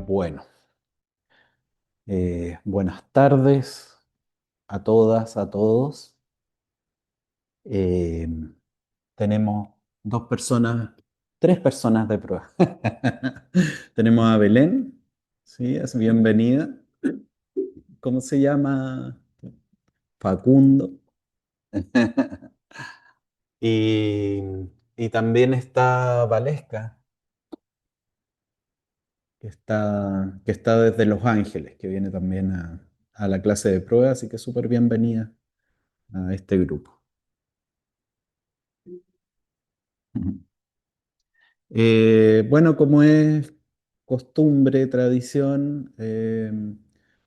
Bueno, buenas tardes a todas, a todos. Eh, Tenemos dos personas, tres personas de prueba. Tenemos a Belén, sí, es bienvenida. ¿Cómo se llama? Facundo. Y, y también está Valesca, que está desde Los Ángeles, que viene también a la clase de prueba, así que súper bienvenida a este grupo. Bueno, como es costumbre, tradición,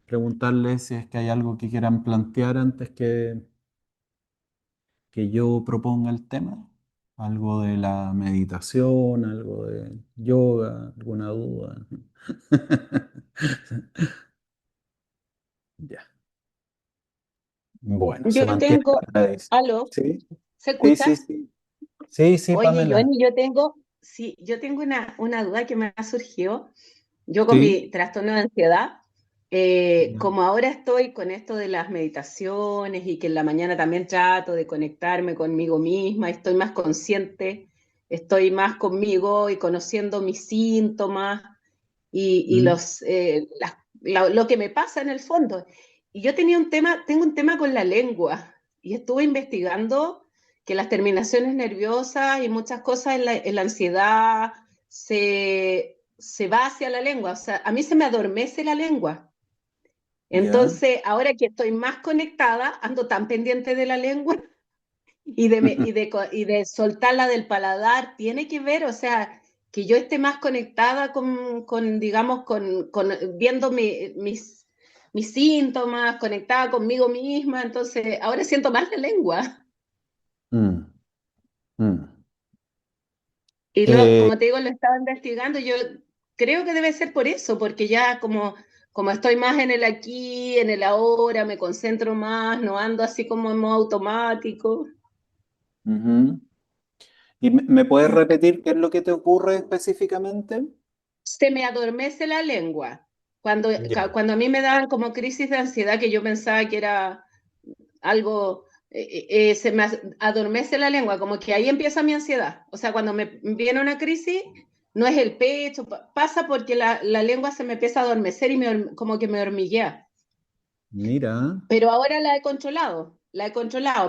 preguntarles si es que hay algo que quieran plantear antes que yo proponga el tema. Algo de la meditación, algo de yoga, alguna duda. Ya. Bueno, se Yo mantiene la tengo, tradición. aló, ¿Sí? ¿se Sí, sí, escucha? sí. Sí, sí, Oye, Pamela. Johnny, yo tengo una duda que me ha surgido. Yo con Sí. mi trastorno de ansiedad, Ya. como ahora estoy con esto de las meditaciones y que en la mañana también trato de conectarme conmigo misma, estoy más consciente, estoy más conmigo y conociendo mis síntomas y Mm, lo que me pasa en el fondo. Y yo tengo un tema con la lengua y estuve investigando que las terminaciones nerviosas y muchas cosas en la ansiedad se va hacia la lengua. O sea, a mí se me adormece la lengua. ya. Entonces, ahora que estoy más conectada, ando tan pendiente de la lengua y de soltarla del paladar, tiene que ver, o sea, que yo esté más conectada digamos, viendo mis síntomas, conectada conmigo misma, entonces ahora siento más la lengua. Mm, mm. Y Eh, como te digo, lo estaba investigando, yo creo que debe ser por eso, porque ya como estoy más en el aquí, en el ahora, me concentro más, no ando así como en modo automático. Ujú. ¿Y me puedes repetir qué es lo que te ocurre específicamente? Se me adormece la lengua. Cuando, Ya. cuando a mí me daban como crisis de ansiedad, que yo pensaba que era algo, se me adormece la lengua, como que ahí empieza mi ansiedad. O sea, cuando me viene una crisis, no es el pecho, pasa porque la lengua se me empieza a adormecer y como que me hormiguea. Mira. Pero ahora la he controlado,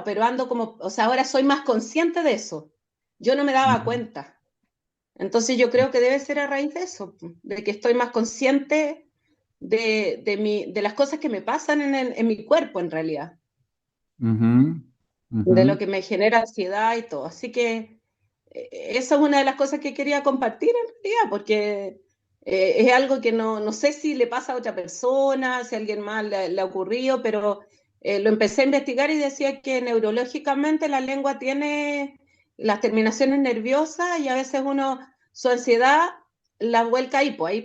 pero ando como, o sea, ahora soy más consciente de eso. Yo no me daba Mm, cuenta. Entonces yo creo que debe ser a raíz de eso, de que estoy más consciente de las cosas que me pasan en mi cuerpo en realidad, ujú, de lo ujú, que me genera ansiedad y todo. Así que esa es una de las cosas que quería compartir en realidad, porque es algo que no sé si le pasa a otra persona, si a alguien más le ha ocurrido, pero lo empecé a investigar y decía que neurológicamente la lengua tiene las terminaciones nerviosas y a veces su ansiedad la vuelca ahí, pues ahí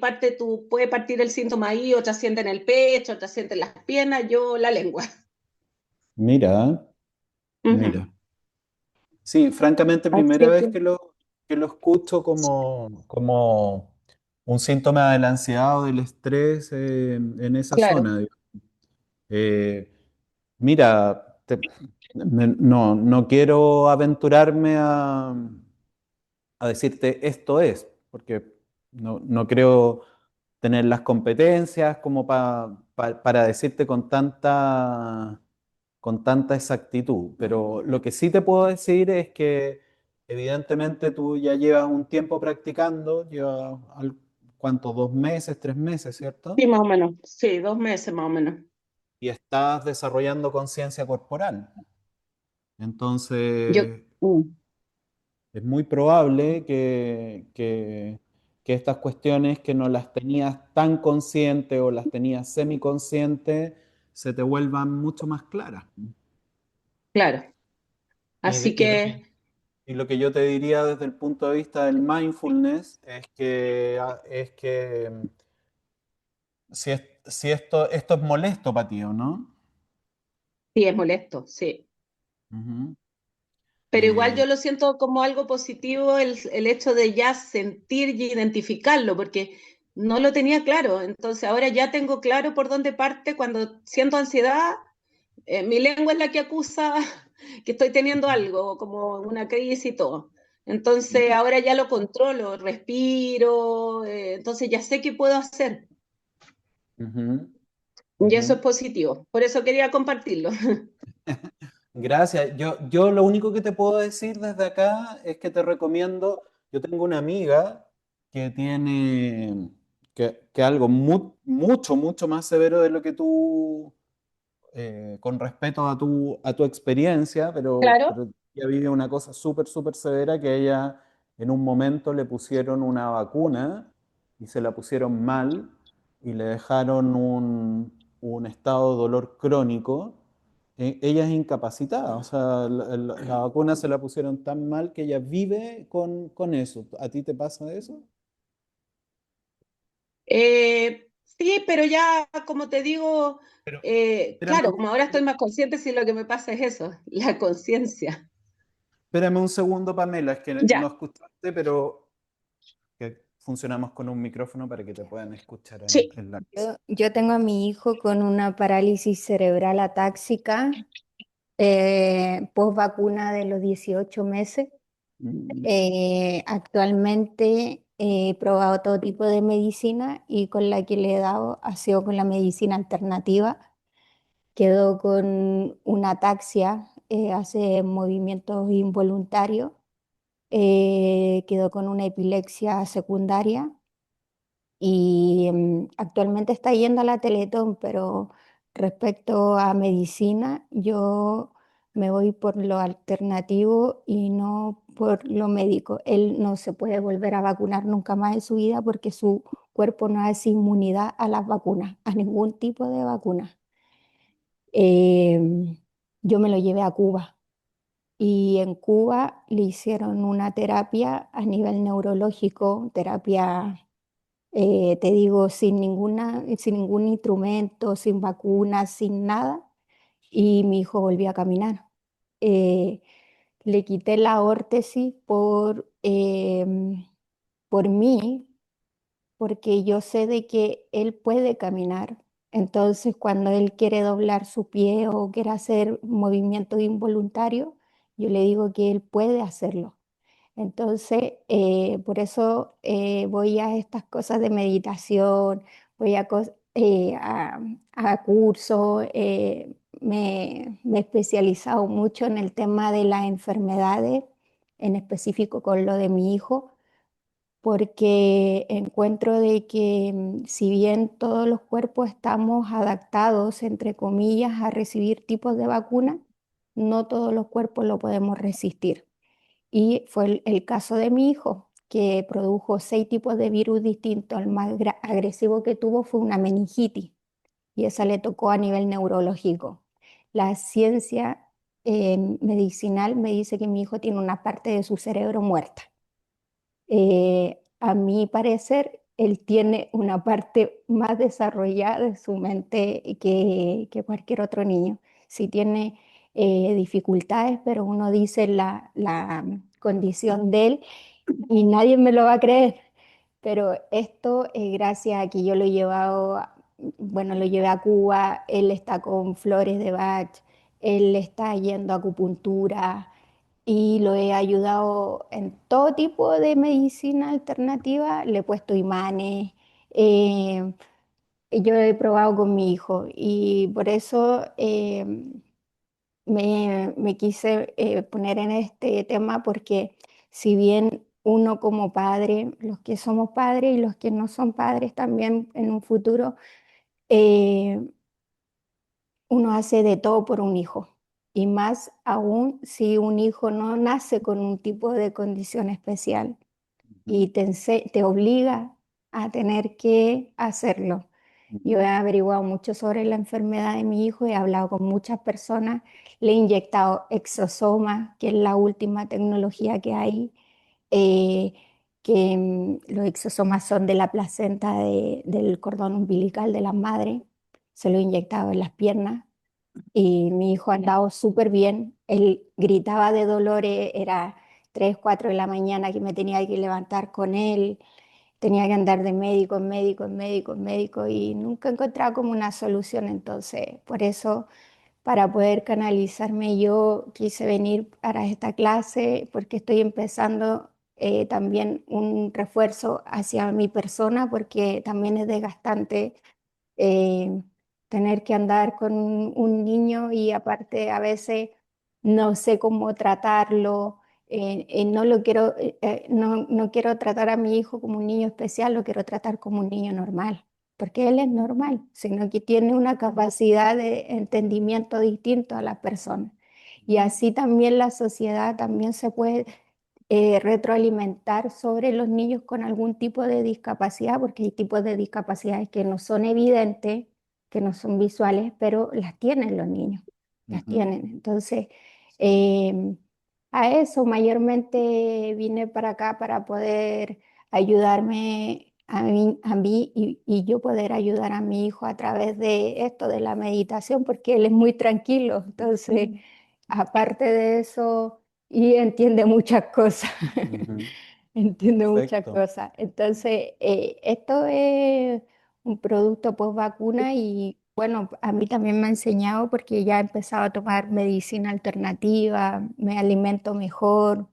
puede partir el síntoma ahí, otra siente en el pecho, otra siente en las piernas, yo la lengua. mira, Ujú. mira. Sí, francamente, primera Así vez que, que lo escucho como un síntoma de la ansiedad o del estrés en esa claro. zona. Eh, Mira, no quiero aventurarme a decirte esto es, porque no creo tener las competencias como para decirte con tanta exactitud. Pero lo que sí te puedo decir es que evidentemente tú ya llevas un tiempo practicando, llevas, ¿cuánto? 2 meses, 3 meses, Sí, ¿cierto? más o menos. Sí, 2 meses más o menos. Y estás desarrollando conciencia corporal. Yo, Entonces, mm, es muy probable que estas cuestiones que no las tenías tan consciente o las tenías semiconsciente se te vuelvan mucho más claras. claro. Y, Así y lo que, que, y lo que yo te diría desde el punto de vista del mindfulness es que si esto es molesto para ti, ¿o no? sí, es molesto, sí. Ujú. Pero igual yo Eh, lo siento como algo positivo el hecho de ya sentir y identificarlo, porque no lo tenía claro. Entonces ahora ya tengo claro por dónde parte cuando siento ansiedad. Mi lengua es la que acusa que estoy teniendo algo, como una crisis y todo. Entonces ahora ya lo controlo, respiro, entonces ya sé qué puedo hacer. ujú, Y eso es ujú. positivo. Por eso quería compartirlo. Gracias. Yo lo único que te puedo decir desde acá es que te recomiendo, yo tengo una amiga que tiene que algo mucho, mucho más severo de lo que tú, con respeto a tu experiencia, Claro. pero ella vive una cosa súper, súper severa que ella en un momento le pusieron una vacuna y se la pusieron mal y le dejaron un estado de dolor crónico. Ella es incapacitada, o sea, la vacuna se la pusieron tan mal que ella vive con eso. ¿A ti te pasa eso? Sí, pero ya, como te digo, Pero, claro, espérame, como ahora estoy más consciente, sí lo que me pasa es eso, la conciencia. espérame un segundo, Pamela, es que no Ya. escuchaste, pero que funcionamos con un micrófono para que te puedan escuchar Sí. en la casa. Yo tengo a mi hijo con una parálisis cerebral atáxica post vacuna de los 18 meses. Mm, Actualmente he probado todo tipo de medicina y con la que le he dado ha sido con la medicina alternativa. Quedó con una ataxia, hace movimientos involuntarios, quedó con una epilepsia secundaria y actualmente está yendo a la Teletón, pero respecto a medicina, yo me voy por lo alternativo y no por lo médico. Él no se puede volver a vacunar nunca más en su vida porque su cuerpo no hace inmunidad a las vacunas, a ningún tipo de vacuna. Em, yo me lo llevé a Cuba y en Cuba le hicieron una terapia a nivel neurológico, terapia te digo, sin ningún instrumento, sin vacunas, sin nada, y mi hijo volvió a caminar. Eh, Le quité la órtesis por mí, porque yo sé de que él puede caminar. Entonces, cuando él quiere doblar su pie o quiere hacer movimiento involuntario, yo le digo que él puede hacerlo. Entonces, por eso voy a estas cosas de meditación, voy a cursos, me he especializado mucho en el tema de las enfermedades, en específico con lo de mi hijo, porque encuentro de que si bien todos los cuerpos estamos adaptados, entre comillas, a recibir tipos de vacunas, no todos los cuerpos lo podemos resistir. Y fue el caso de mi hijo, que produjo 6 tipos de virus distintos. El más agresivo que tuvo fue una meningitis y esa le tocó a nivel neurológico. La ciencia medicinal me dice que mi hijo tiene una parte de su cerebro muerta. A mi parecer, él tiene una parte más desarrollada de su mente que cualquier otro niño. Sí tiene dificultades, pero uno dice la condición de él y nadie me lo va a creer. Pero esto es gracias a que yo lo he llevado, bueno, lo llevé a Cuba, él está con flores de Bach, él está yendo a acupuntura y lo he ayudado en todo tipo de medicina alternativa, le he puesto imanes, eh, yo he probado con mi hijo y por eso me quise poner en este tema porque si bien uno como padre, los que somos padres y los que no son padres también en un futuro, eh, uno hace de todo por un hijo. Y más aún si un hijo no nace con un tipo de condición especial ujú, y te obliga a tener que hacerlo. Yo he ujú, averiguado mucho sobre la enfermedad de mi hijo, he hablado con muchas personas, le he inyectado exosoma, que es la última tecnología que hay, eh, que los exosomas son de la placenta del cordón umbilical de la madre, se lo he inyectado en las piernas y mi hijo ha andado súper bien. Él gritaba de dolores, era 3 4 de la mañana que me tenía que levantar con él, tenía que andar de médico en médico, en médico, en médico y nunca encontraba como una solución. Entonces, por eso, para poder canalizarme, yo quise venir para esta clase porque estoy empezando también un refuerzo hacia mi persona porque también es desgastante eh, tener que andar con un niño y aparte a veces no sé cómo tratarlo, no lo quiero, no quiero tratar a mi hijo como un niño especial, lo quiero tratar como un niño normal, porque él es normal, sino que tiene una capacidad de entendimiento distinto a las personas. Y así también la sociedad también se puede retroalimentar sobre los niños con algún tipo de discapacidad, porque hay tipos de discapacidades que no son evidentes, que no son visuales, pero las tienen los niños, las Ujú, tienen. Entonces, eh, a eso mayormente vine para acá para poder ayudarme a mí y yo poder ayudar a mi hijo a través de esto, de la meditación, porque él es muy tranquilo. Entonces, aparte de eso y entiende muchas cosas, ujú. entiende muchas Perfecto. cosas. Entonces, esto es un producto post vacuna y bueno, a mí también me ha enseñado porque ya he empezado a tomar medicina alternativa, me alimento mejor,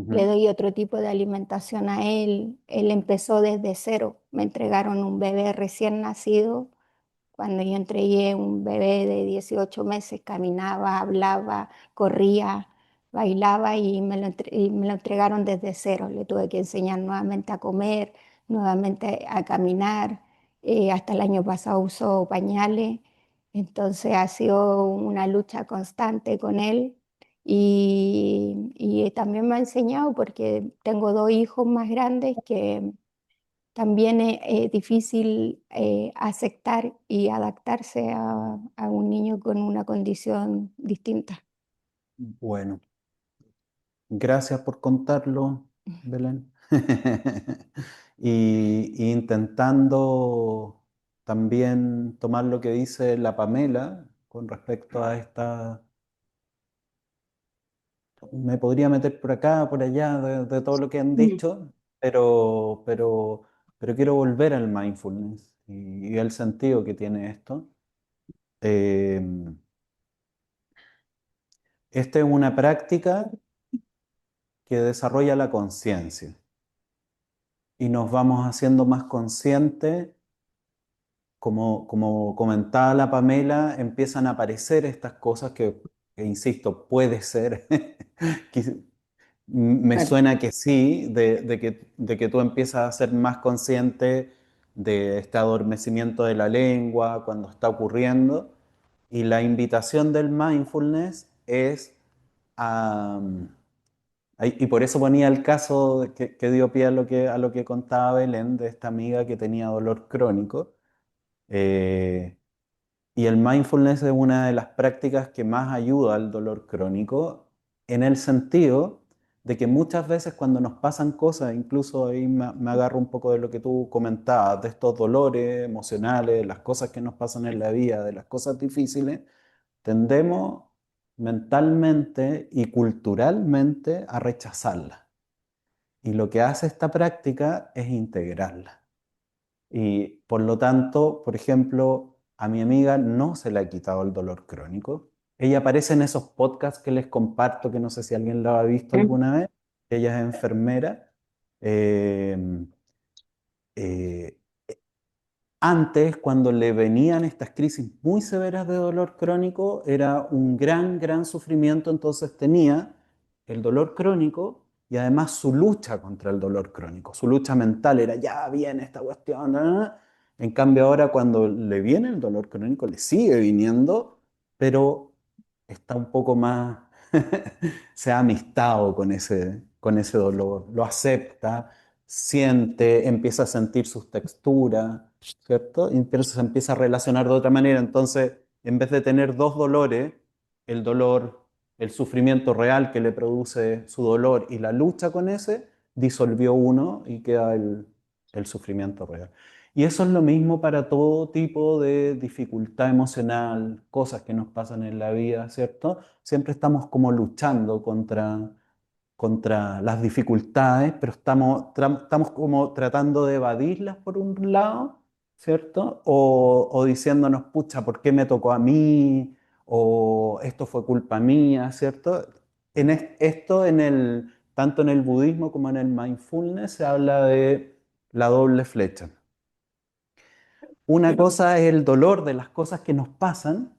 le Ujú, doy otro tipo de alimentación a él. Él empezó desde cero, me entregaron un bebé recién nacido cuando yo entregué un bebé de 18 meses, caminaba, hablaba, corría, bailaba y me lo entregaron desde cero. Le tuve que enseñar nuevamente a comer, nuevamente a caminar. Hasta el año pasado usó pañales. Entonces ha sido una lucha constante con él. Y también me ha enseñado porque tengo dos hijos más grandes que también es difícil aceptar y adaptarse a un niño con una condición distinta. bueno, gracias por contarlo, Belén. Y intentando también tomar lo que dice la Pamela con respecto a esta, me podría meter por acá, por allá, de todo lo que han Mm. dicho, pero, pero, pero quiero volver al mindfulness y el sentido que tiene esto. Eh, Esta es una práctica que desarrolla la conciencia y nos vamos haciendo más conscientes. Como comentaba la Pamela, empiezan a aparecer estas cosas que, insisto, puede ser, que me Claro. suena que sí, de que tú empiezas a ser más consciente de este adormecimiento de la lengua cuando está ocurriendo. Y la invitación del mindfulness es a, y por eso ponía el caso que dio pie a lo que contaba Belén de esta amiga que tenía dolor crónico. Eh, y el mindfulness es una de las prácticas que más ayuda al dolor crónico en el sentido de que muchas veces cuando nos pasan cosas, incluso ahí me agarro un poco de lo que tú comentabas, de estos dolores emocionales, las cosas que nos pasan en la vida, de las cosas difíciles, tendemos mentalmente y culturalmente a rechazarlas. Y lo que hace esta práctica es integrarla. Y por lo tanto, por ejemplo, a mi amiga no se le ha quitado el dolor crónico. Ella aparece en esos podcasts que les comparto, que no sé si alguien lo ha visto Mm. alguna vez. Ella es enfermera. Eh, eh, Antes, cuando le venían estas crisis muy severas de dolor crónico, era un gran, gran sufrimiento, entonces tenía el dolor crónico y además su lucha contra el dolor crónico, su lucha mental era, ya viene esta cuestión. En cambio ahora cuando le viene el dolor crónico, le sigue viniendo, pero está un poco más, se ha amistado con ese dolor, lo acepta, siente, empieza a sentir sus texturas, ¿cierto? Y entonces se empieza a relacionar de otra manera. Entonces, en vez de tener dos dolores, el dolor, el sufrimiento real que le produce su dolor y la lucha con ese, disolvió uno y queda el sufrimiento real. Y eso es lo mismo para todo tipo de dificultad emocional, cosas que nos pasan en la vida, ¿cierto? Siempre estamos como luchando contra las dificultades, pero estamos como tratando de evadirlas por un lado, ¿cierto? O diciéndonos, pucha, ¿por qué me tocó a mí? O esto fue culpa mía, ¿cierto? Esto tanto en el budismo como en el mindfulness se habla de la doble flecha. Una cosa es el dolor de las cosas que nos pasan,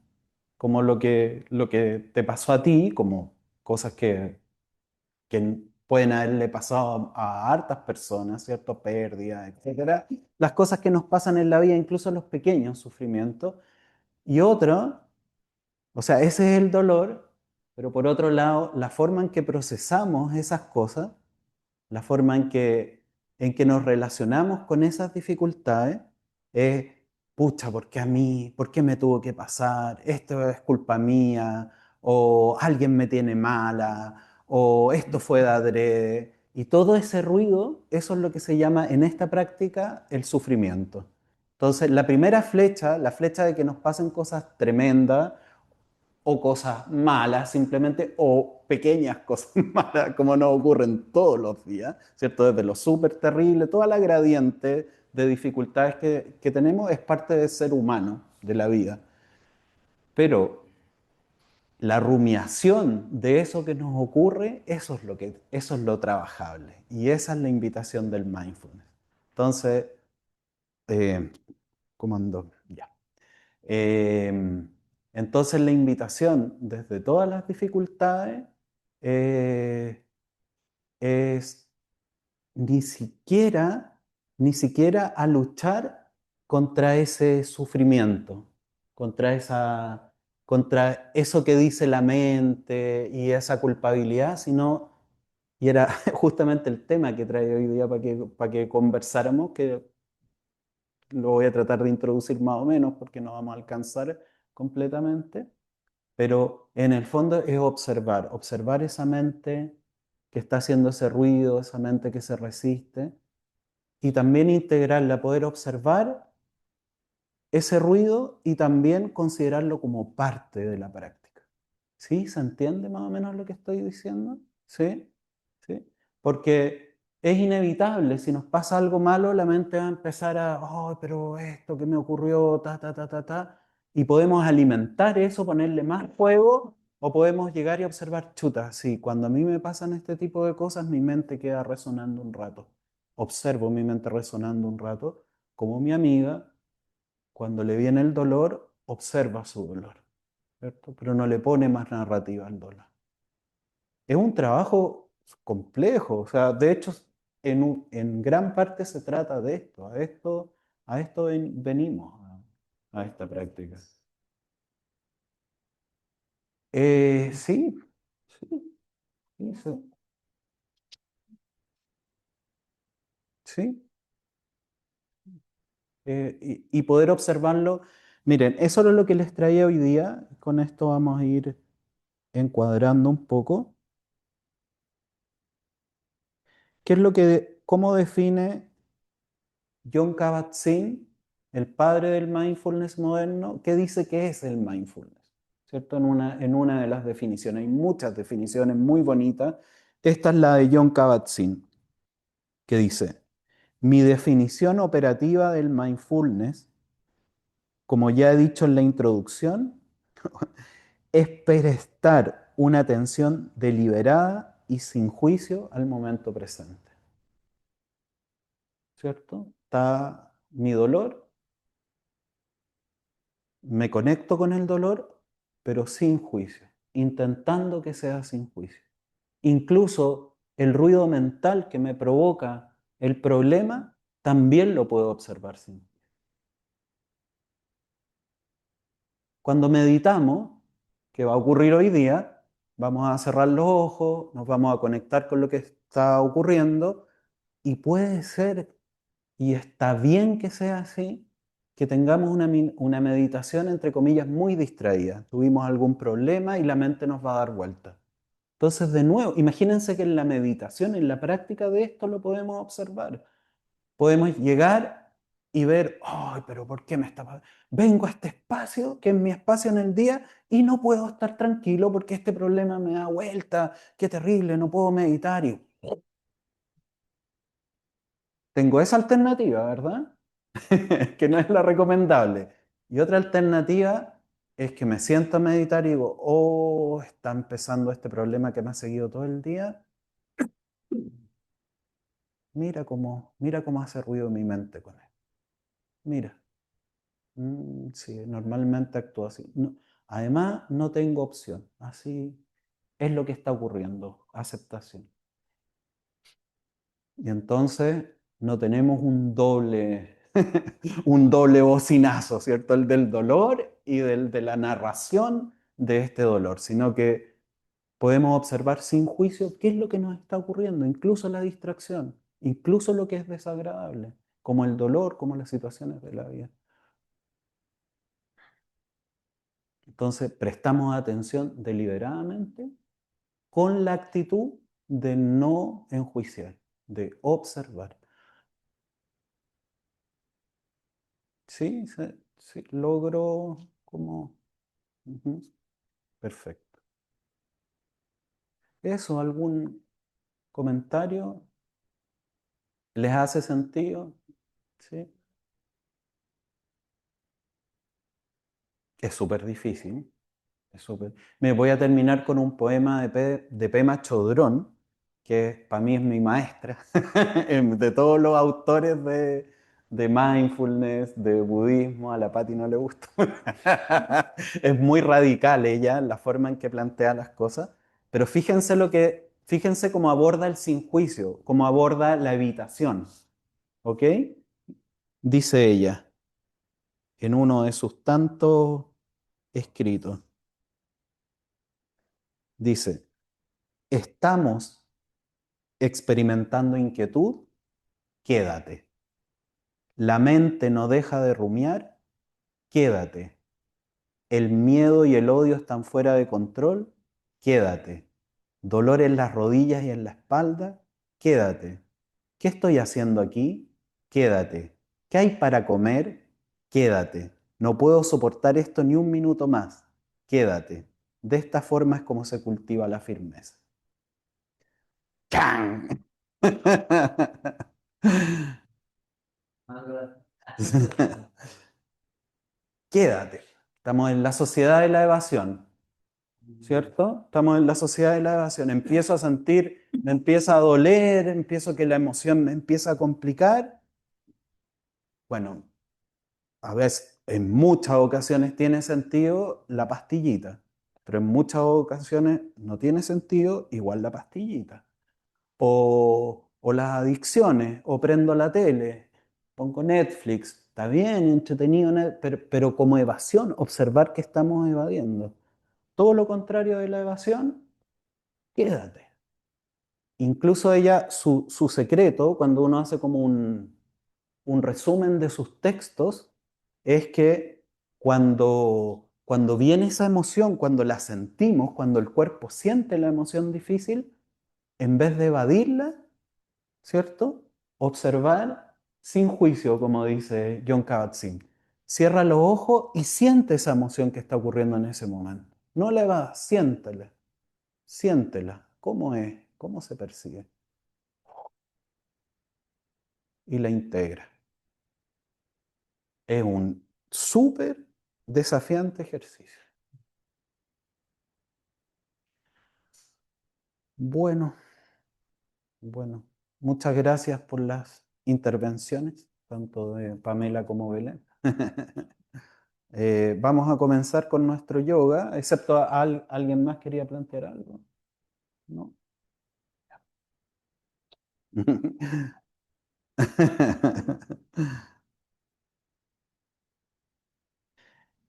como lo que te pasó a ti, como cosas que pueden haberle pasado a hartas personas, ¿cierto? Pérdidas, etcétera. Las cosas que nos pasan en la vida, incluso los pequeños sufrimientos. Y otro, o sea, ese es el dolor, pero por otro lado, la forma en que procesamos esas cosas, la forma en que nos relacionamos con esas dificultades es, pucha, ¿por qué a mí? ¿Por qué me tuvo que pasar? Esto es culpa mía, o alguien me tiene mala, o esto fue de adrede. Y todo ese ruido, eso es lo que se llama en esta práctica el sufrimiento. Entonces, la primera flecha, la flecha de que nos pasen cosas tremendas, o cosas malas simplemente, o pequeñas cosas malas, como nos ocurren todos los días, ¿cierto? Desde lo súper terrible, toda la gradiente de dificultades que tenemos es parte del ser humano, de la vida. Pero la rumiación de eso que nos ocurre, eso es lo trabajable. Y esa es la invitación del mindfulness. Entonces, eh, ¿cómo ando? Ya. Eh, entonces la invitación desde todas las dificultades eh, es ni siquiera, ni siquiera a luchar contra ese sufrimiento, contra contra eso que dice la mente y esa culpabilidad, sino, y era justamente el tema que trae hoy día para que conversáramos, que lo voy a tratar de introducir más o menos porque no vamos a alcanzar completamente, pero en el fondo es observar esa mente que está haciendo ese ruido, esa mente que se resiste, y también integrarla, poder observar ese ruido y también considerarlo como parte de la práctica. ¿Sí? ¿Se entiende más o menos lo que estoy diciendo? ¿Sí? ¿Sí? Porque es inevitable, si nos pasa algo malo, la mente va a empezar oh, pero esto que me ocurrió, ta, ta, ta, ta, ta, y podemos alimentar eso, ponerle más fuego, o podemos llegar y observar, chuta, sí, cuando a mí me pasan este tipo de cosas, mi mente queda resonando un rato. Observo mi mente resonando un rato, como mi amiga, cuando le viene el dolor, observa su dolor, ¿cierto? Pero no le pone más narrativa al dolor. Es un trabajo complejo, o sea, de hecho, en gran parte se trata de esto, a esto venimos, a esta práctica. Sí, sí, sí, sí. Y poder observarlo. Miren, eso es lo que les traía hoy día. Con esto vamos a ir encuadrando un poco. ¿Qué es cómo define Jon Kabat-Zinn, el padre del mindfulness moderno? ¿Qué dice que es el mindfulness? ¿Cierto? En una de las definiciones. Hay muchas definiciones muy bonitas. Esta es la de Jon Kabat-Zinn, que dice: mi definición operativa del mindfulness, como ya he dicho en la introducción, es prestar una atención deliberada y sin juicio al momento presente. ¿Cierto? Está mi dolor, me conecto con el dolor, pero sin juicio, intentando que sea sin juicio. Incluso el ruido mental que me provoca el problema, también lo puedo observar sin juicio. Cuando meditamos, que va a ocurrir hoy día, vamos a cerrar los ojos, nos vamos a conectar con lo que está ocurriendo, y puede ser, y está bien que sea así, que tengamos una meditación, entre comillas, muy distraída. Tuvimos algún problema y la mente nos va a dar vuelta. Entonces, de nuevo, imagínense que en la meditación, en la práctica de esto, lo podemos observar. Podemos llegar y ver, ay, pero ¿por qué me está pasando? Vengo a este espacio, que es mi espacio en el día, y no puedo estar tranquilo porque este problema me da vuelta, qué terrible, no puedo meditar. Y tengo esa alternativa, ¿verdad? Que no es la recomendable. Y otra alternativa es que me siento a meditar y digo, oh, está empezando este problema que me ha seguido todo el día. Mira cómo hace ruido mi mente con él. Mira. Sí, normalmente actúo así. Además, no tengo opción. Así es lo que está ocurriendo. Aceptación. Y entonces no tenemos un doble bocinazo, ¿cierto? El del dolor y de la narración de este dolor, sino que podemos observar sin juicio qué es lo que nos está ocurriendo, incluso la distracción, incluso lo que es desagradable, como el dolor, como las situaciones de la vida. Entonces, prestamos atención deliberadamente con la actitud de no enjuiciar, de observar. Sí, sí, sí, logro como... Ujú, perfecto. ¿Eso, algún comentario? ¿Les hace sentido? Sí. Es súper difícil. Es súper. Me voy a terminar con un poema de Pema Chodrón, que para mí es mi maestra, de todos los autores de mindfulness, de budismo. A la Patti no le gusta. Es muy radical ella, la forma en que plantea las cosas, pero fíjense cómo aborda el sin juicio, cómo aborda la evitación. ¿Ok? Dice ella en uno de sus tantos escritos. Dice, estamos experimentando inquietud, quédate. La mente no deja de rumiar, quédate. El miedo y el odio están fuera de control, quédate. Dolor en las rodillas y en la espalda, quédate. ¿Qué estoy haciendo aquí? Quédate. ¿Qué hay para comer? Quédate. No puedo soportar esto ni un minuto más, quédate. De esta forma es como se cultiva la firmeza. ¡Can! Quédate. Estamos en la sociedad de la evasión, ¿cierto? Estamos en la sociedad de la evasión. Empiezo a sentir, me empieza a doler, empiezo que la emoción me empieza a complicar. Bueno, a veces, en muchas ocasiones tiene sentido la pastillita, pero en muchas ocasiones no tiene sentido igual la pastillita. O las adicciones, o prendo la tele, pongo Netflix, está bien, entretenido, pero como evasión, observar que estamos evadiendo. Todo lo contrario de la evasión, quédate. Incluso ella, su secreto, cuando uno hace como un resumen de sus textos, es que cuando viene esa emoción, cuando la sentimos, cuando el cuerpo siente la emoción difícil, en vez de evadirla, ¿cierto? Observar sin juicio, como dice John Kabat-Zinn. Cierra los ojos y siente esa emoción que está ocurriendo en ese momento. No la evadas, siéntela, siéntela. ¿Cómo es? ¿Cómo se percibe? Y la integra. Es un súper desafiante ejercicio. Bueno, bueno, muchas gracias por las intervenciones, tanto de Pamela como Belén. Vamos a comenzar con nuestro yoga, excepto alguien más quería plantear algo. ¿No?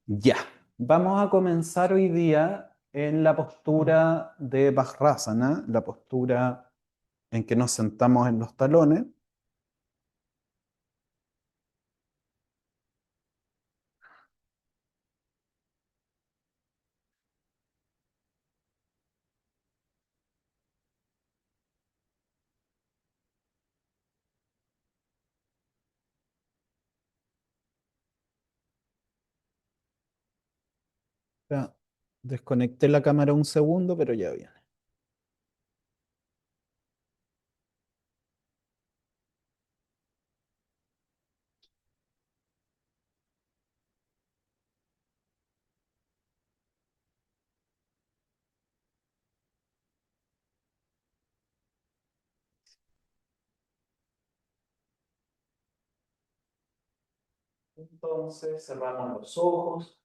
Ya, vamos a comenzar hoy día en la postura de Vajrasana, la postura en que nos sentamos en los talones. Desconecté la cámara un segundo, pero ya viene. Entonces cerramos los ojos.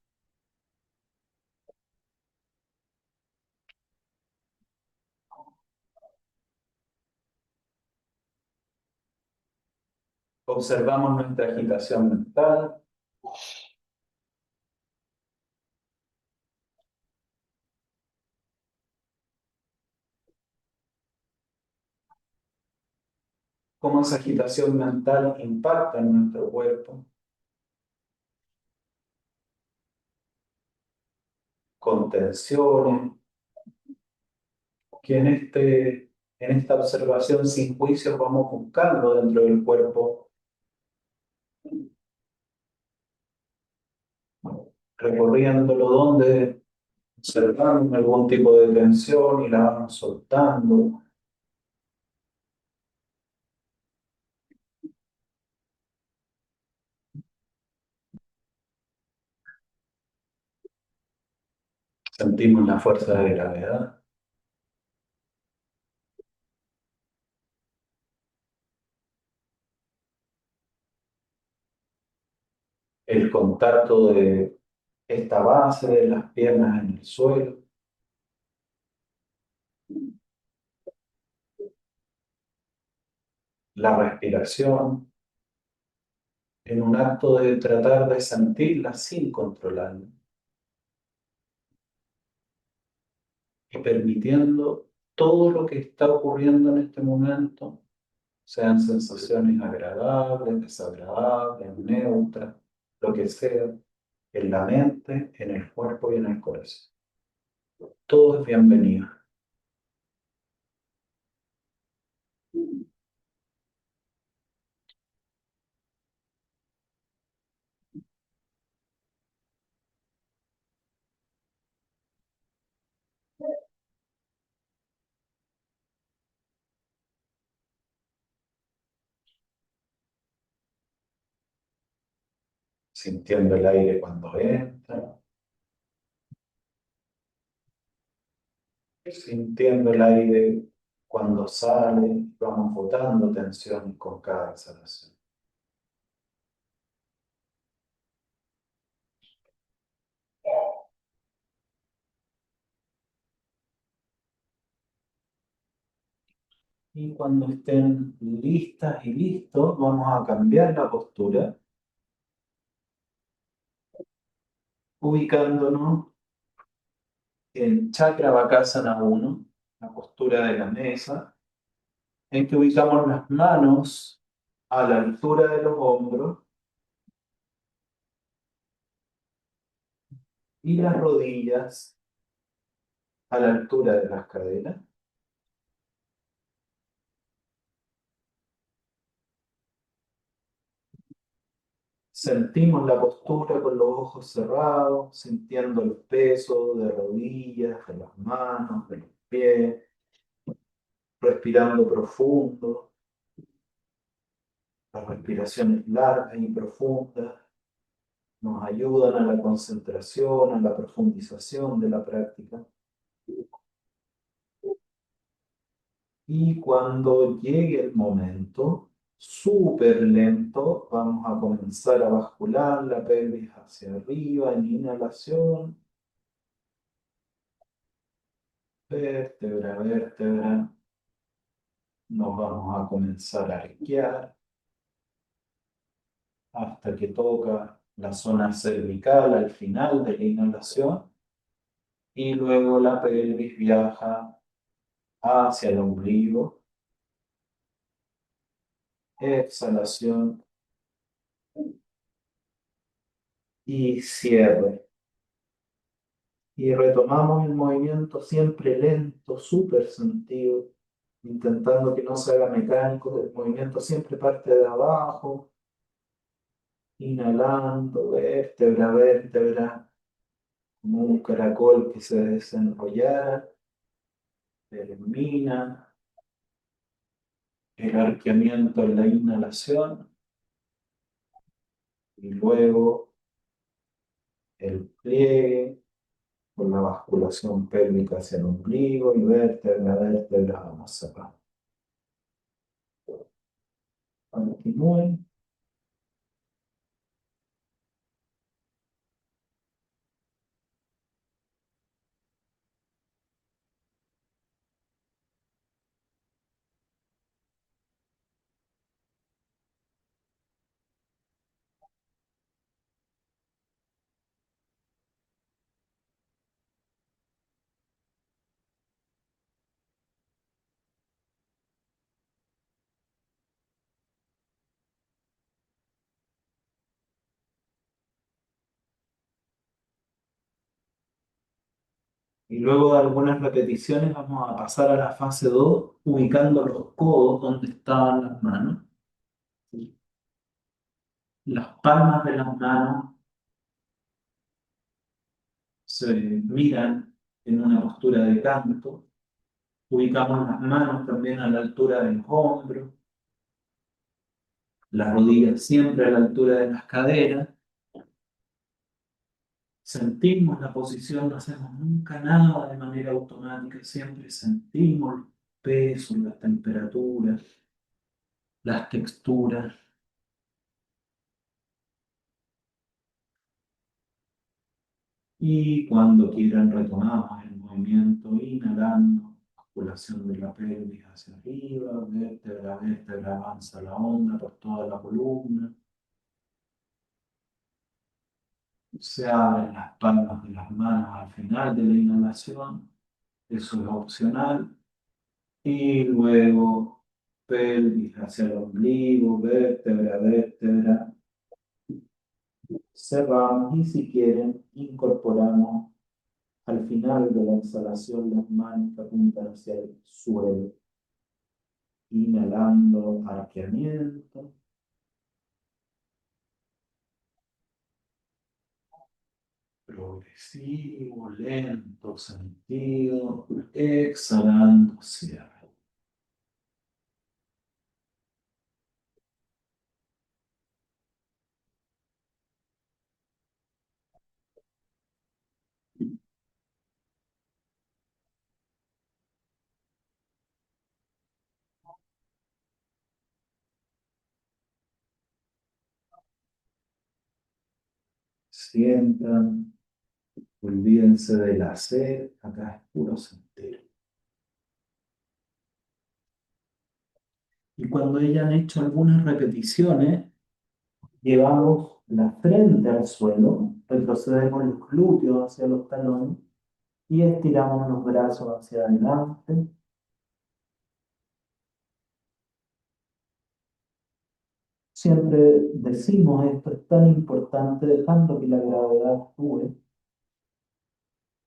Observamos nuestra agitación mental. Cómo esa agitación mental impacta en nuestro cuerpo, con tensiones, que en esta observación sin juicios vamos buscando dentro del cuerpo, recorriéndolo donde observamos algún tipo de tensión y la vamos soltando. Sentimos la fuerza de gravedad. El contacto de esta base de las piernas en el suelo. La respiración en un acto de tratar de sentirla sin controlarla y permitiendo todo lo que está ocurriendo en este momento, sean sensaciones agradables, desagradables, neutras, lo que sea, en la mente, en el cuerpo y en el corazón. Todo es bienvenido. Sintiendo el aire cuando entra, sintiendo el aire cuando sale, vamos botando tensión con cada exhalación. Y cuando estén listas y listos, vamos a cambiar la postura, ubicándonos en Chakra Vakasana 1, la postura de la mesa, en que ubicamos las manos a la altura de los hombros y las rodillas a la altura de las caderas. Sentimos la postura con los ojos cerrados, sintiendo el peso de rodillas, de las manos, de los pies, respirando profundo, las respiraciones largas y profundas nos ayudan a la concentración, a la profundización de la práctica. Y cuando llegue el momento, súper lento, vamos a comenzar a bascular la pelvis hacia arriba en inhalación, vértebra a vértebra. Nos vamos a comenzar a arquear hasta que toca la zona cervical al final de la inhalación y luego la pelvis viaja hacia el ombligo. Exhalación y cierre. Y retomamos el movimiento siempre lento, súper sentido, intentando que no se haga mecánico. El movimiento siempre parte de abajo, inhalando, vértebra a vértebra, como un caracol que se desenrollara, termina el arqueamiento en la inhalación y luego el pliegue con la basculación pélvica hacia el ombligo y vértebra a vértebra vamos cerrando. Continúen. Y luego de algunas repeticiones vamos a pasar a la fase 2, ubicando los codos donde estaban las manos. Las palmas de las manos se miran en una postura de canto. Ubicamos las manos también a la altura del hombro. Las rodillas siempre a la altura de las caderas. Sentimos la posición, no hacemos nunca nada de manera automática, siempre sentimos los pesos, las temperaturas, las texturas. Y cuando quieran retomamos el movimiento inhalando, circulación de la pelvis hacia arriba, vértebra a vértebra avanza la onda por toda la columna. Se abren las palmas de las manos al final de la inhalación, eso es opcional. Y luego pelvis hacia el ombligo, vértebra a vértebra. Cerramos y si quieren incorporamos al final de la exhalación las manos que apuntan hacia el suelo. Inhalando arqueamiento. Progresivo, lento, sentido. Exhalando, cierre. Sientan, olvídense del hacer, acá es puro sentir. Y cuando hayan hecho algunas repeticiones, llevamos la frente al suelo, retrocedemos los glúteos hacia los talones y estiramos los brazos hacia adelante. Siempre decimos esto es tan importante, dejando que la gravedad actúe.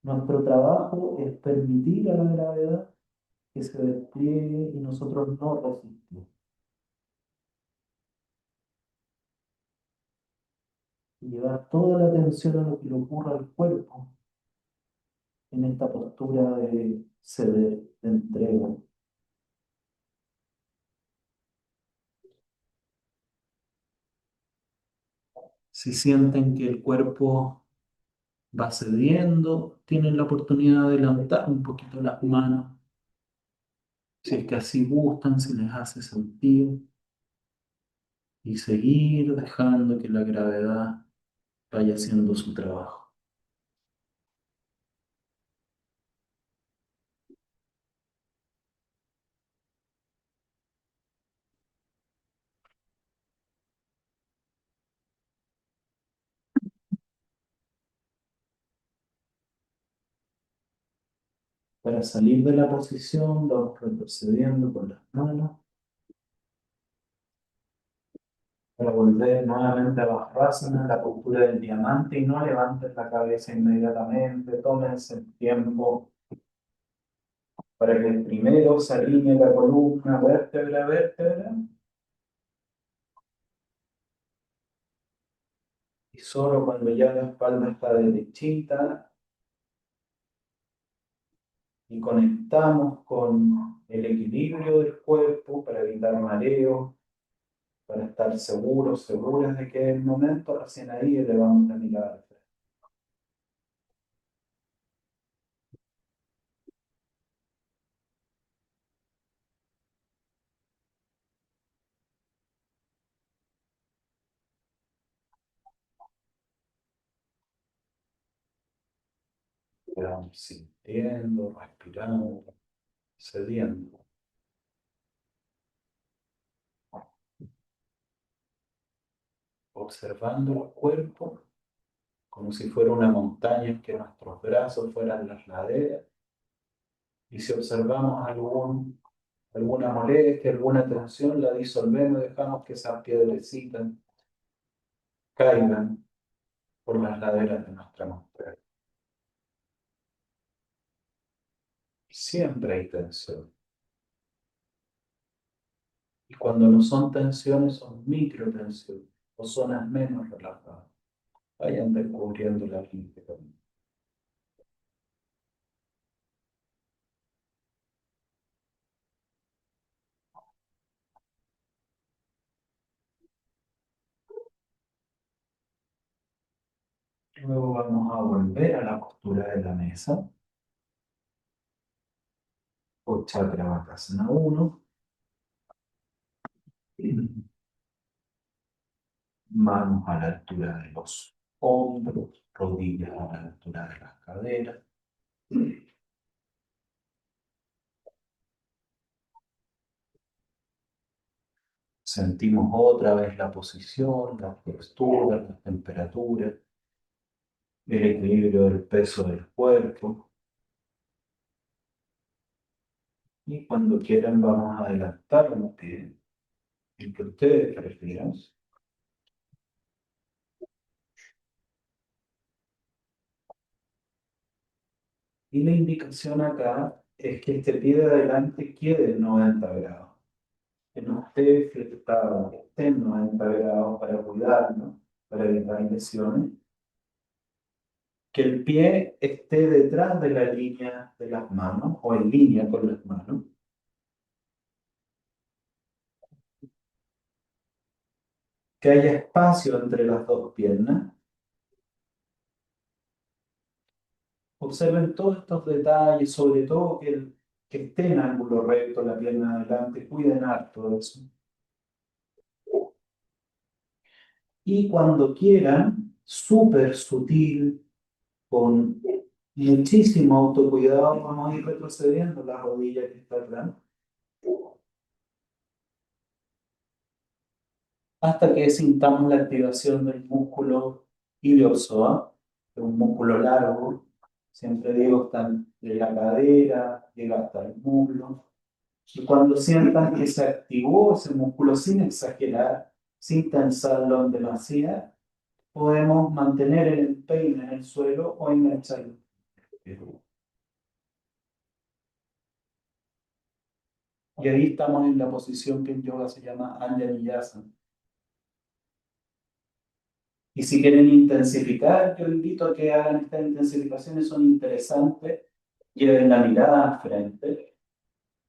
Nuestro trabajo es permitir a la gravedad que se despliegue y nosotros no resistir. Y llevar toda la atención a lo que le ocurra al cuerpo en esta postura de ceder, de entrega. Si sienten que el cuerpo va cediendo, tienen la oportunidad de levantar un poquito las manos, si es que así gustan, si les hace sentido, y seguir dejando que la gravedad vaya haciendo su trabajo. Para salir de la posición, vamos retrocediendo con las manos. Para volver nuevamente a Vajrasana, la postura del diamante, y no levanten la cabeza inmediatamente, tómense el tiempo para que primero se alinee la columna vértebra a vértebra. Y solo cuando ya la espalda está derechita, y conectamos con el equilibrio del cuerpo para evitar mareo, para estar seguros, seguras de que es el momento, recién ahí elevamos la mirada al frente. Quedamos sintiendo, respirando, cediendo. Observando el cuerpo como si fuera una montaña, que nuestros brazos fueran las laderas. Y si observamos alguna molestia, alguna tensión, la disolvemos y dejamos que esas piedrecitas caigan por las laderas de nuestra montaña. Siempre hay tensión. Y cuando no son tensiones, son microtensiones o zonas menos relajadas. Vayan descubriendo la límite también. Luego vamos a volver a la postura de la mesa. O chakra Vakasana 1. Manos a la altura de los hombros, rodillas a la altura de las caderas. Sentimos otra vez la posición, la textura, la temperatura, el equilibrio del peso del cuerpo. Y cuando quieran vamos a adelantar un pie, el que ustedes prefieran. Y la indicación acá es que este pie de adelante quede en 90 grados. Que no esté fletado, que esté en 90 grados para cuidarlo, para evitar lesiones. Que el pie esté detrás de la línea de las manos o en línea con las manos. Que haya espacio entre las dos piernas. Observen todos estos detalles, sobre todo que esté en ángulo recto la pierna adelante, cuiden harto de eso. Y cuando quieran, súper sutil, con muchísimo autocuidado, vamos a ir retrocediendo la rodilla que está atrás. Hasta que sintamos la activación del músculo iliopsoas, que es un músculo largo. Siempre digo, está de la cadera, llega hasta el muslo. Y cuando sientan que se activó ese músculo sin exagerar, sin tensarlo en demasía, podemos mantener el empeine en el suelo o engancharlo. Y ahí estamos en la posición que en yoga se llama Anjaneyasana. Y si quieren intensificar, yo invito a que hagan estas intensificaciones, son interesantes. Lleven la mirada al frente,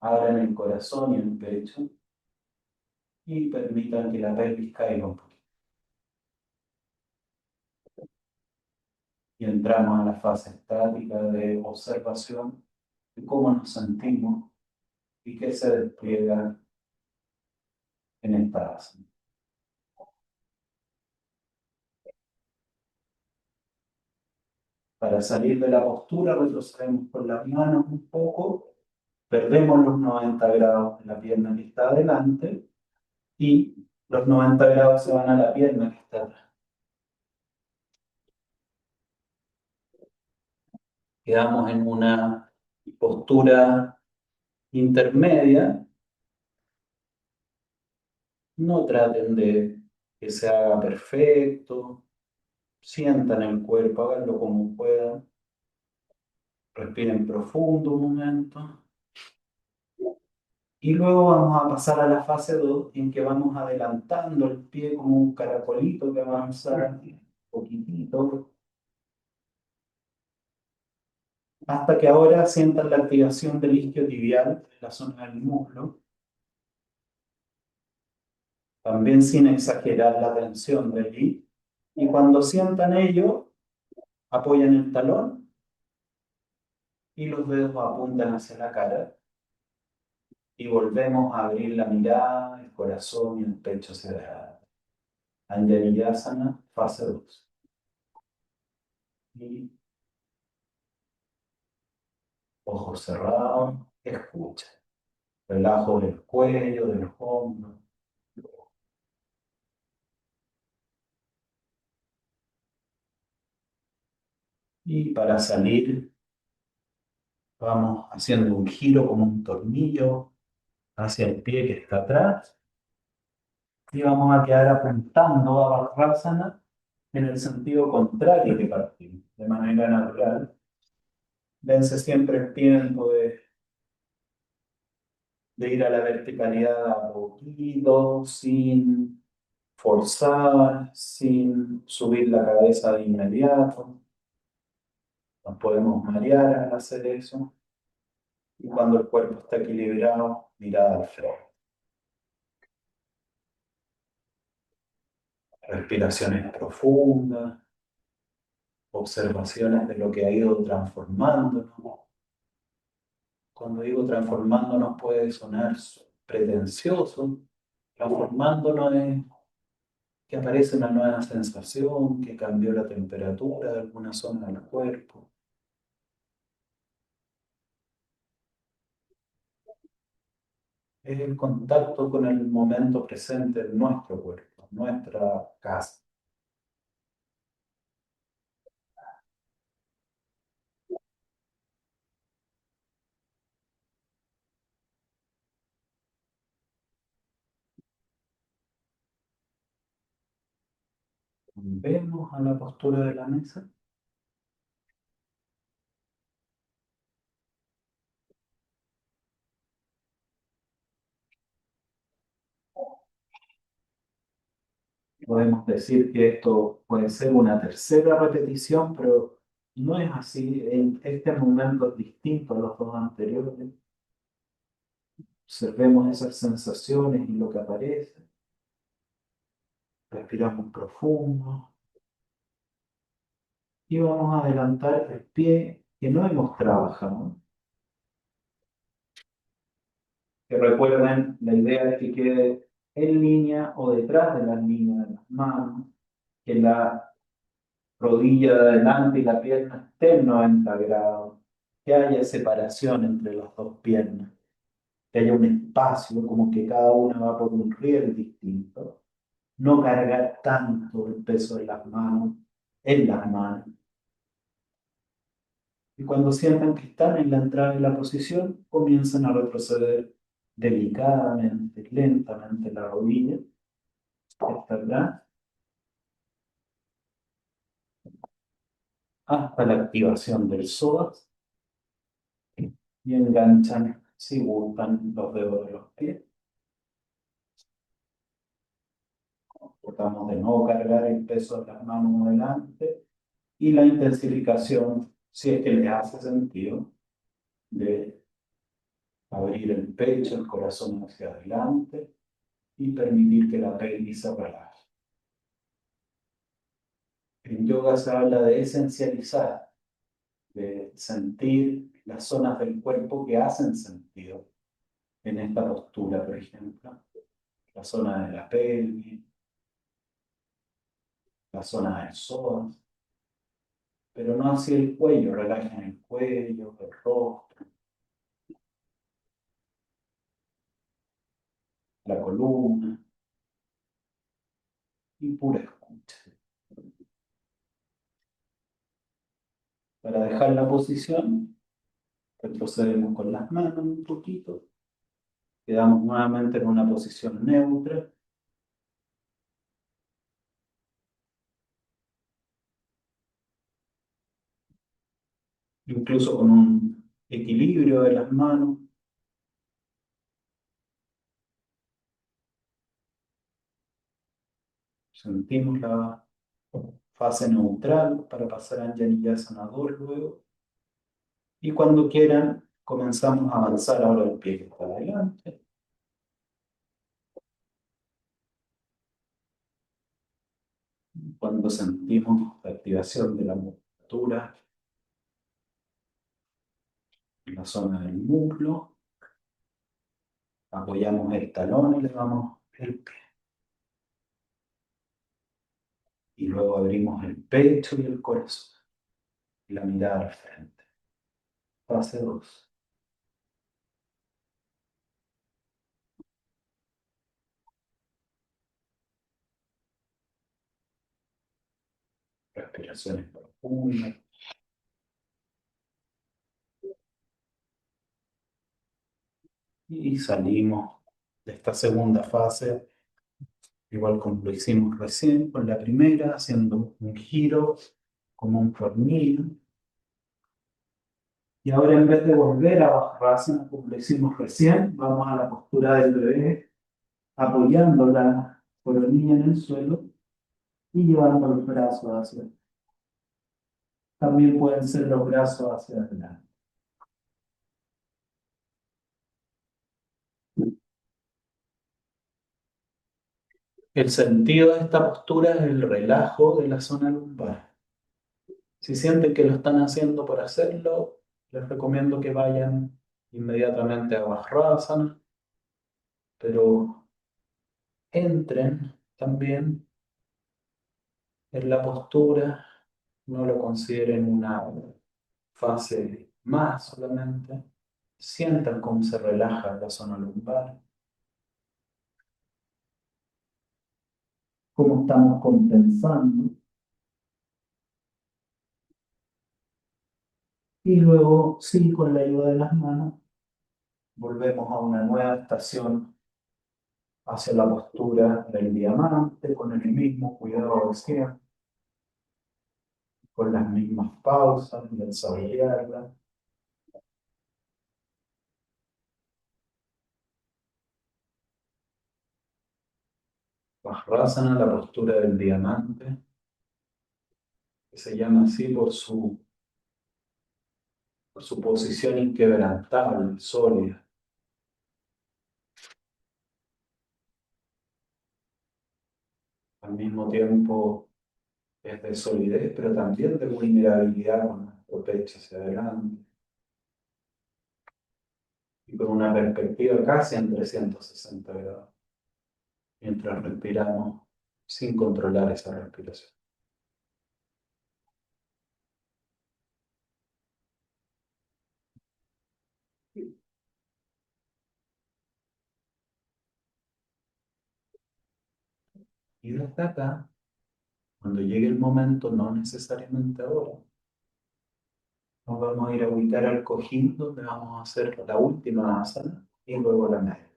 abran el corazón y el pecho y permitan que la pelvis caiga un poquito. Y entramos a la fase estática de observación de cómo nos sentimos y qué se despliega en esta asana. Para salir de la postura, retrocedemos con las manos un poco, perdemos los 90 grados de la pierna que está adelante y los 90 grados se van a la pierna que está atrás. Quedamos en una postura intermedia. No traten de que se haga perfecto. Sientan el cuerpo, háganlo como puedan. Respiren profundo un momento. Y luego vamos a pasar a la fase 2, en que vamos adelantando el pie como un caracolito que avanza un poquitito. hasta que ahora sientan la activación del isquiotibial en la zona del muslo, también sin exagerar la tensión de allí. Y cuando sientan ello, apoyan el talón y los dedos apuntan hacia la cara. Y volvemos a abrir la mirada, el corazón y el pecho hacia adelante. Anjaneyasana, fase 2. Y ojos cerrados, escucha. Relajo del cuello, de los hombros. Y para salir, vamos haciendo un giro como un tornillo hacia el pie que está atrás. Y vamos a quedar apuntando a Vajrasana en el sentido contrario que partimos, de manera natural. Dense siempre el tiempo de ir a la verticalidad a poquito, sin forzar, sin subir la cabeza de inmediato. Nos podemos marear al hacer eso. Y cuando el cuerpo está equilibrado, mirada al frente. Respiraciones profundas, observaciones de lo que ha ido transformándonos. Cuando digo transformándonos puede sonar pretencioso. Transformándonos es que aparece una nueva sensación, que cambió la temperatura de alguna zona del cuerpo. Es el contacto con el momento presente en nuestro cuerpo, nuestra casa. Vemos a la postura de la mesa. Podemos decir que esto puede ser una tercera repetición, pero no es así. En este momento es distinto a los dos anteriores. Observemos esas sensaciones y lo que aparece. Respiramos profundo. Y vamos a adelantar el pie que no hemos trabajado. Que recuerden, la idea es que quede en línea o detrás de la línea de las manos, que la rodilla de adelante y la pierna estén 90 grados, que haya separación entre las dos piernas, que haya un espacio, como que cada una va por un riel distinto, no cargar tanto el peso de las manos en las manos. Y cuando sientan que están en la entrada de la posición, comienzan a retroceder delicadamente, lentamente la rodilla hasta atrás, hasta la activación del psoas y enganchan, si gustan, los dedos de los pies. Tratamos de no cargar el peso de las manos adelante y la intensificación, si es que les hace sentido, de abrir el pecho, el corazón hacia adelante y permitir que la pelvis se relaje. En yoga se habla de esencializar, de sentir las zonas del cuerpo que hacen sentido en esta postura, por ejemplo. La zona de la pelvis, la zona del psoas, pero no hacia el cuello, relajen el cuello, el rostro, la columna y pura escucha. Para dejar la posición, retrocedemos con las manos un poquito, quedamos nuevamente en una posición neutra. Incluso con un equilibrio de las manos. Sentimos la fase neutral para pasar a Anjaneyasana 2 luego. Y cuando quieran, comenzamos a avanzar ahora el pie que está adelante. Cuando sentimos la activación de la musculatura en la zona del muslo, apoyamos el talón y levamos el pie. Y luego abrimos el pecho y el corazón. Y la mirada al frente. Fase 2. Respiraciones profundas. Y salimos de esta segunda fase, igual como lo hicimos recién con la primera, haciendo un giro como un tornillo. Y ahora en vez de volver a Vajrasana como lo hicimos recién, vamos a la postura del bebé, apoyando la coronilla en el suelo y llevando los brazos hacia adelante. También pueden ser los brazos hacia adelante. El sentido de esta postura es el relajo de la zona lumbar. Si sienten que lo están haciendo por hacerlo, les recomiendo que vayan inmediatamente a Vajrasana, pero entren también en la postura, no lo consideren una fase más solamente. Sientan cómo se relaja la zona lumbar, cómo estamos compensando. Y luego, sí, con la ayuda de las manos, volvemos a una nueva estación hacia la postura del diamante, con el mismo cuidado de siempre, con las mismas pausas y el saborearla. Vajrasana, la postura del diamante, que se llama así por su posición inquebrantable, sólida. Al mismo tiempo es de solidez, pero también de vulnerabilidad con nuestro pecho hacia adelante. Y con una perspectiva casi en 360 grados, mientras respiramos sin controlar esa respiración. Y desde acá, cuando llegue el momento, no necesariamente ahora, nos vamos a ir a ubicar al cojín donde vamos a hacer la última asana y luego la meditación.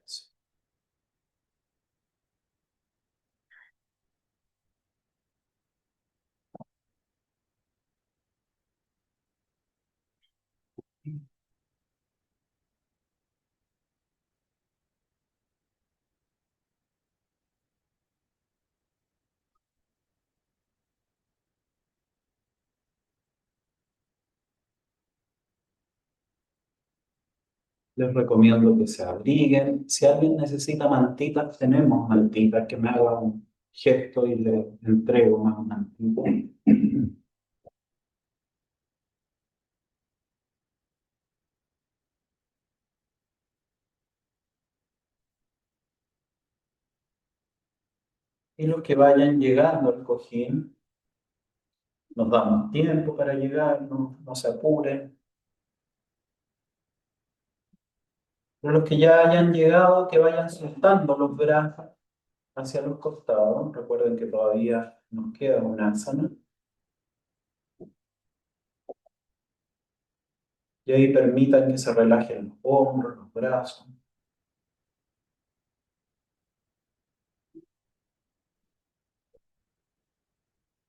Les recomiendo que se abriguen. Si alguien necesita mantitas, tenemos mantitas, que me haga un gesto y le entrego más mantitas. Y los que vayan llegando al cojín, nos damos tiempo para llegar, no se apuren. Pero los que ya hayan llegado, que vayan soltando los brazos hacia los costados. Recuerden que todavía nos queda una asana. Y ahí permitan que se relajen los hombros, los brazos.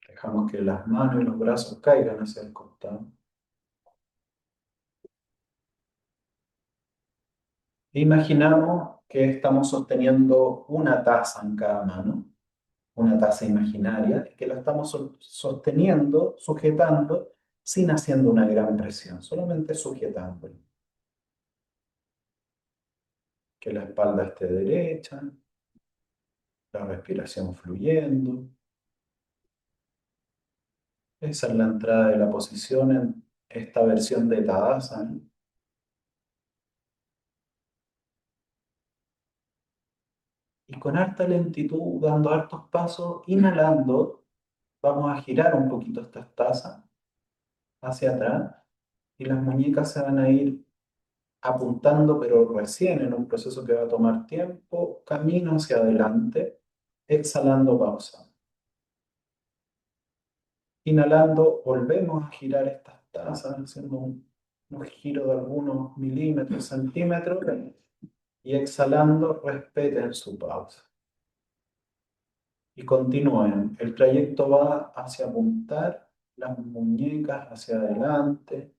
Dejamos que las manos y los brazos caigan hacia el costado. Imaginamos que estamos sosteniendo una taza en cada mano, una taza imaginaria, que la estamos sosteniendo, sujetando sin haciendo una gran presión, solamente sujetándolo. Que la espalda esté derecha, la respiración fluyendo. Esa es la entrada de la posición en esta versión de Tadasana. Y con harta lentitud, dando hartos pasos, inhalando, vamos a girar un poquito estas tazas hacia atrás y las muñecas se van a ir apuntando, pero recién en un proceso que va a tomar tiempo, camino hacia adelante, exhalando pausa. Inhalando, volvemos a girar estas tazas, haciendo un giro de algunos milímetros, centímetros, y exhalando, respeten su pausa. Y continúen. El trayecto va hacia apuntar las muñecas hacia adelante.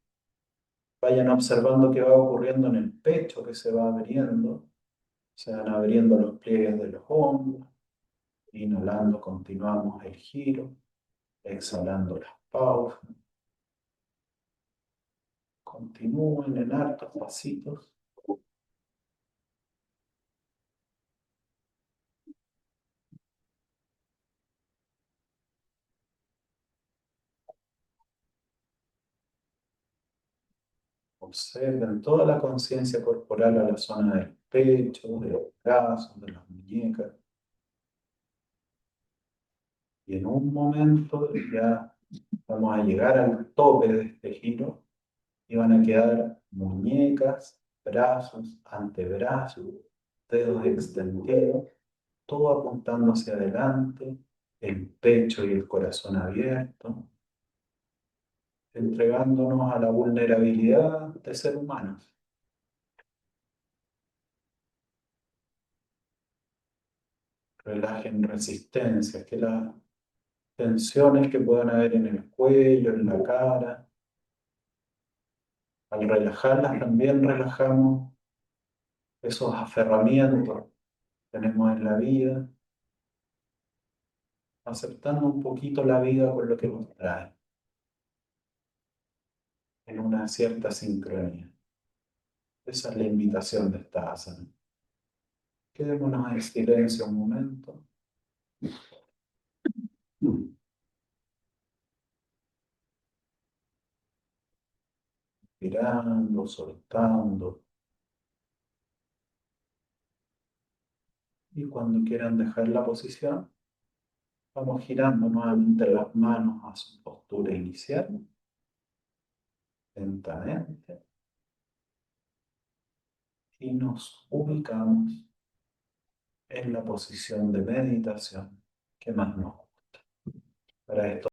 Vayan observando qué va ocurriendo en el pecho, que se va abriendo. Se van abriendo los pliegues de los hombros. Inhalando, continuamos el giro. Exhalando las pausas. Continúen en hartos pasitos. Observen toda la conciencia corporal a la zona del pecho, de los brazos, de las muñecas. Y en un momento ya vamos a llegar al tope de este giro y van a quedar muñecas, brazos, antebrazos, dedos extendidos, todo apuntando hacia adelante, el pecho y el corazón abierto, entregándonos a la vulnerabilidad de ser humanos. Relajen resistencias, que las tensiones que puedan haber en el cuello, en la cara, al relajarlas también relajamos esos aferramientos que tenemos en la vida, aceptando un poquito la vida con lo que nos trae, en una cierta sincronía. Esa es la invitación de esta asana. Quedémonos en silencio un momento. Respirando, soltando. Y cuando quieran dejar la posición, vamos girando nuevamente las manos a su postura inicial, lentamente, y nos ubicamos en la posición de meditación que más nos gusta. Para esto